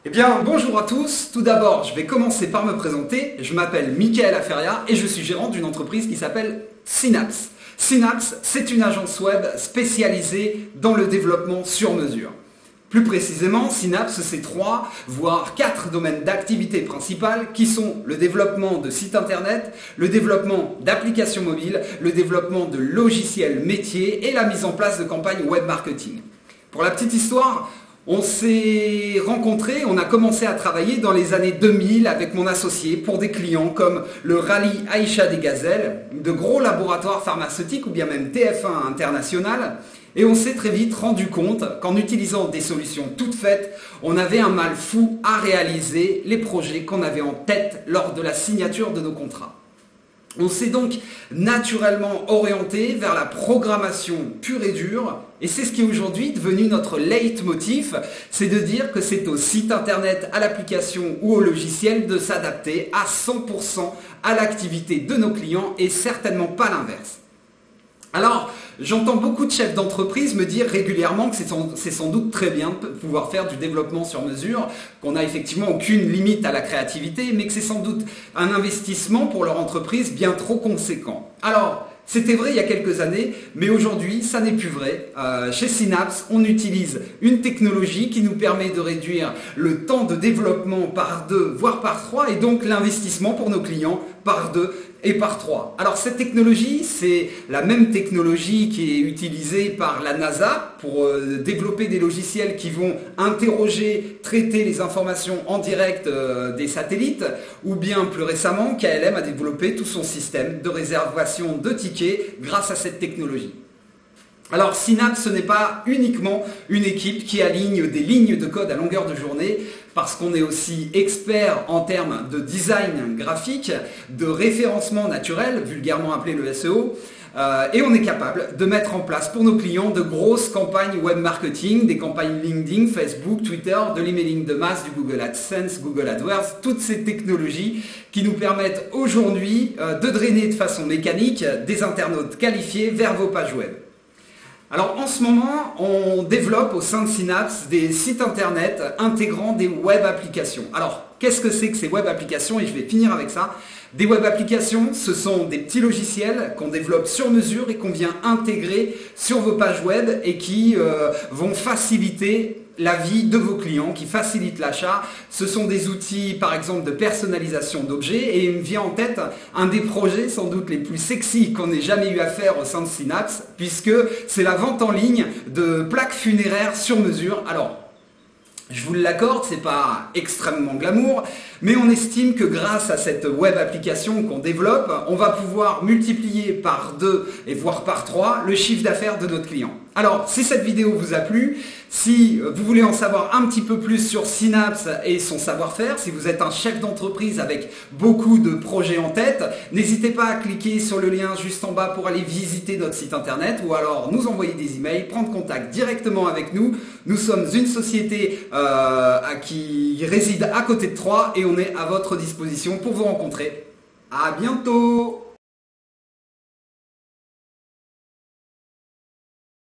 Eh bien, bonjour à tous. Tout d'abord, je vais commencer par me présenter. Je m'appelle Mickaël Aferia et je suis gérant d'une entreprise qui s'appelle Synapse. Synapse, c'est une agence web spécialisée dans le développement sur mesure. Plus précisément, Synapse, c'est 3, voire 4 domaines d'activité principales qui sont le développement de sites internet, le développement d'applications mobiles, le développement de logiciels métiers et la mise en place de campagnes web marketing. Pour la petite histoire, on s'est rencontrés, on a commencé à travailler dans les années 2000 avec mon associé pour des clients comme le Rallye Aïcha des Gazelles, de gros laboratoires pharmaceutiques ou bien même TF1 International. Et on s'est très vite rendu compte qu'en utilisant des solutions toutes faites, on avait un mal fou à réaliser les projets qu'on avait en tête lors de la signature de nos contrats. On s'est donc naturellement orienté vers la programmation pure et dure, et c'est ce qui est aujourd'hui devenu notre leitmotiv, c'est de dire que c'est au site internet, à l'application ou au logiciel de s'adapter à 100% à l'activité de nos clients et certainement pas l'inverse. Alors, j'entends beaucoup de chefs d'entreprise me dire régulièrement que c'est sans doute très bien de pouvoir faire du développement sur mesure, qu'on n'a effectivement aucune limite à la créativité, mais que c'est sans doute un investissement pour leur entreprise bien trop conséquent. Alors, c'était vrai il y a quelques années, mais aujourd'hui, ça n'est plus vrai. Chez Synapse, on utilise une technologie qui nous permet de réduire le temps de développement par 2, voire par 3, et donc l'investissement pour nos clients par 2 et par 3. Alors cette technologie, c'est la même technologie qui est utilisée par la NASA pour développer des logiciels qui vont interroger, traiter les informations en direct des satellites, ou bien plus récemment, KLM a développé tout son système de réservation de tickets grâce à cette technologie. Alors Synapse, ce n'est pas uniquement une équipe qui aligne des lignes de code à longueur de journée, parce qu'on est aussi expert en termes de design graphique, de référencement naturel, vulgairement appelé le SEO, et on est capable de mettre en place pour nos clients de grosses campagnes web marketing, des campagnes LinkedIn, Facebook, Twitter, de l'emailing de masse, du Google AdSense, Google AdWords, toutes ces technologies qui nous permettent aujourd'hui de drainer de façon mécanique des internautes qualifiés vers vos pages web. Alors en ce moment, on développe au sein de Synapse des sites internet intégrant des web applications. Alors, qu'est-ce que c'est que ces web applications? Et je vais finir avec ça. Des web applications, ce sont des petits logiciels qu'on développe sur mesure et qu'on vient intégrer sur vos pages web et qui vont faciliter la vie de vos clients, qui facilitent l'achat. Ce sont des outils par exemple de personnalisation d'objets et il me vient en tête un des projets sans doute les plus sexy qu'on ait jamais eu à faire au sein de Synapse, puisque c'est la vente en ligne de plaques funéraires sur mesure. Alors, je vous l'accorde, c'est pas extrêmement glamour, mais on estime que grâce à cette web application qu'on développe, on va pouvoir multiplier par 2 et voire par 3 le chiffre d'affaires de notre client. Alors, si cette vidéo vous a plu, si vous voulez en savoir un petit peu plus sur Synapse et son savoir-faire, si vous êtes un chef d'entreprise avec beaucoup de projets en tête, n'hésitez pas à cliquer sur le lien juste en bas pour aller visiter notre site internet ou alors nous envoyer des emails, prendre contact directement avec nous. Nous sommes une société qui réside à côté de Troyes et on est à votre disposition pour vous rencontrer. À bientôt!